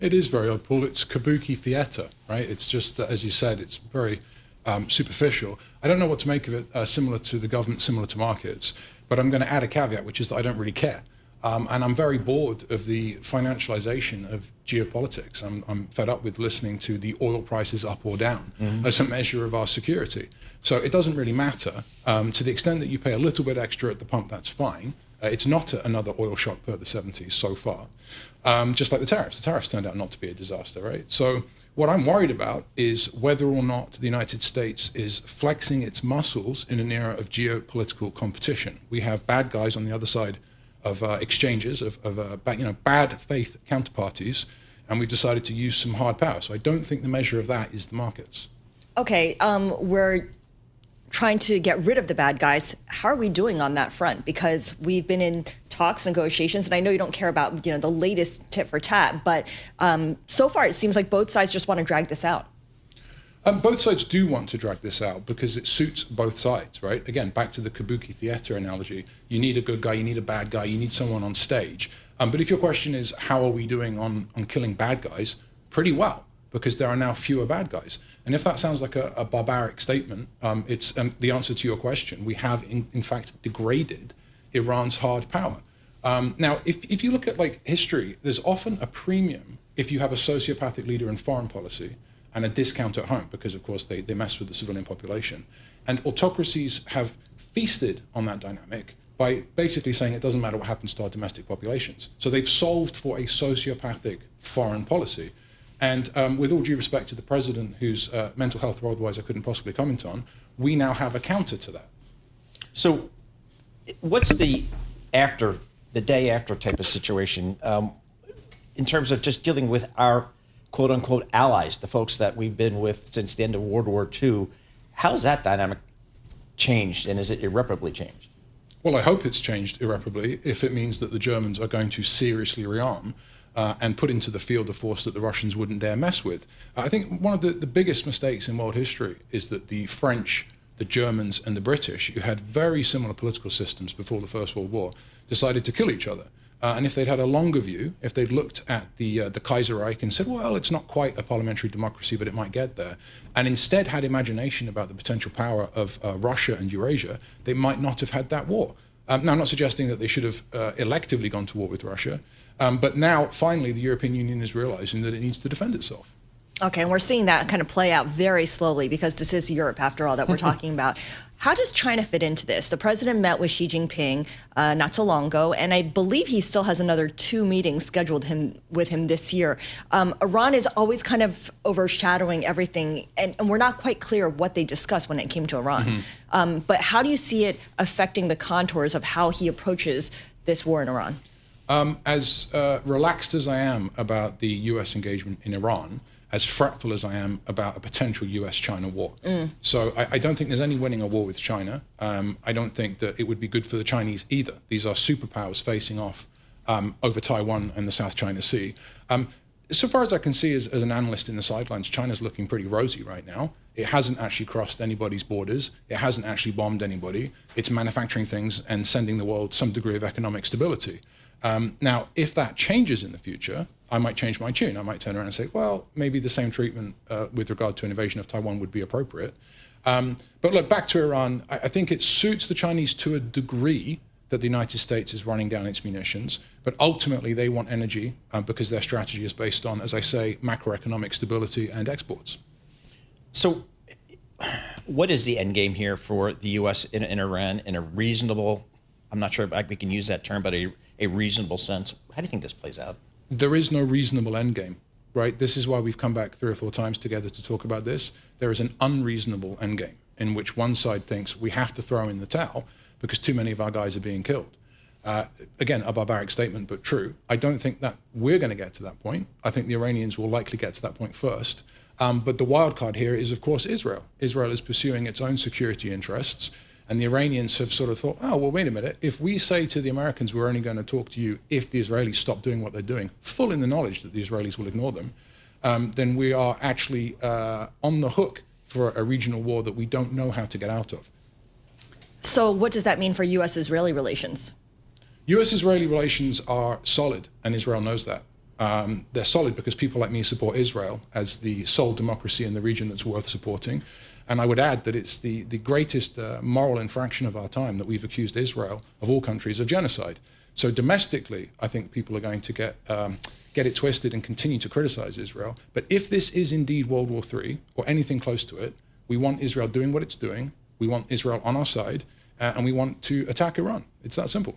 It is very odd, Paul. It's kabuki theater, right? It's just, as you said, it's very superficial. I don't know what to make of it, similar to the government, similar to markets, but I'm going to add a caveat, which is that I don't really care. And I'm very bored of the financialization of geopolitics. I'm fed up with listening to the oil prices up or down as a measure of our security. So it doesn't really matter. To the extent that you pay a little bit extra at the pump, that's fine. It's not another oil shock per the 70s so far. Just like the tariffs. The tariffs turned out not to be a disaster, right? So what I'm worried about is whether or not the United States is flexing its muscles in an era of geopolitical competition. We have bad guys on the other side of exchanges, of bad faith counterparties, and we've decided to use some hard power. So I don't think the measure of that is the markets. Okay, we're trying to get rid of the bad guys. How are we doing on that front? Because we've been in talks, negotiations, and I know you don't care about the latest tit for tat, but so far it seems like both sides just want to drag this out. Both sides do want to drag this out because it suits both sides, right? Again, back to the kabuki theater analogy. You need a good guy, you need a bad guy, you need someone on stage. But if your question is, how are we doing on killing bad guys? Pretty well, because there are now fewer bad guys. And if that sounds like a barbaric statement, it's the answer to your question. We have, in fact, degraded Iran's hard power. Now, if you look at history, there's often a premium if you have a sociopathic leader in foreign policy and a discount at home, because of course they mess with the civilian population. And autocracies have feasted on that dynamic by basically saying it doesn't matter what happens to our domestic populations. So they've solved for a sociopathic foreign policy. And with all due respect to the president, whose mental health or otherwise I couldn't possibly comment on, we now have a counter to that. So what's the day after type of situation in terms of just dealing with our quote unquote allies, the folks that we've been with since the end of World War II? How's that dynamic changed, and is it irreparably changed? Well, I hope it's changed irreparably if it means that the Germans are going to seriously rearm and put into the field a force that the Russians wouldn't dare mess with. I think one of the biggest mistakes in world history is that the French, the Germans, and the British, who had very similar political systems before the First World War, decided to kill each other. And if they'd had a longer view, if they'd looked at the Kaiserreich and said, well, it's not quite a parliamentary democracy, but it might get there, and instead had imagination about the potential power of Russia and Eurasia, they might not have had that war. Now, I'm not suggesting that they should have electively gone to war with Russia, but now, finally, the European Union is realizing that it needs to defend itself. Okay, and we're seeing that kind of play out very slowly because this is Europe, after all, that we're talking about. How does China fit into this? The president met with Xi Jinping not so long ago, and I believe he still has another 2 meetings scheduled with him this year. Iran is always kind of overshadowing everything, and we're not quite clear what they discussed when it came to Iran. But how do you see it affecting the contours of how he approaches this war in Iran? As relaxed as I am about the U.S. engagement in Iran, as fretful as I am about a potential US-China war. So I don't think there's any winning a war with China. I don't think that it would be good for the Chinese either. These are superpowers facing off over Taiwan and the South China Sea. So far as I can see as an analyst in the sidelines, China's looking pretty rosy right now. It hasn't actually crossed anybody's borders. It hasn't actually bombed anybody. It's manufacturing things and sending the world some degree of economic stability. Now, if that changes in the future, I might change my tune. I might turn around and say, well, maybe the same treatment with regard to an invasion of Taiwan would be appropriate. But look, back to Iran, I think it suits the Chinese to a degree that the United States is running down its munitions, but ultimately they want energy because their strategy is based on, as I say, macroeconomic stability and exports. So what is the end game here for the U.S. in Iran in a reasonable, I'm not sure if we can use that term, but a reasonable sense? How do you think this plays out? There is no reasonable endgame, right? This is why we've come back 3 or 4 times together to talk about this. There is an unreasonable endgame in which one side thinks we have to throw in the towel because too many of our guys are being killed. Again, a barbaric statement, but true. I don't think that we're going to get to that point. I think the Iranians will likely get to that point first. But the wild card here is, of course, Israel. Israel is pursuing its own security interess. And the Iranians have sort of thought, oh, well, wait a minute. If we say to the Americans, we're only going to talk to you if the Israelis stop doing what they're doing, full in the knowledge that the Israelis will ignore them, then we are actually on the hook for a regional war that we don't know how to get out of. So what does that mean for U.S.-Israeli relations? U.S.-Israeli relations are solid, and Israel knows that. They're solid because people like me support Israel as the sole democracy in the region that's worth supporting. And I would add that it's the greatest moral infraction of our time that we've accused Israel, of all countries, of genocide. So domestically, I think people are going to get it twisted and continue to criticize Israel. But if this is indeed World War III or anything close to it, we want Israel doing what it's doing. We want Israel on our side, and we want to attack Iran. It's that simple.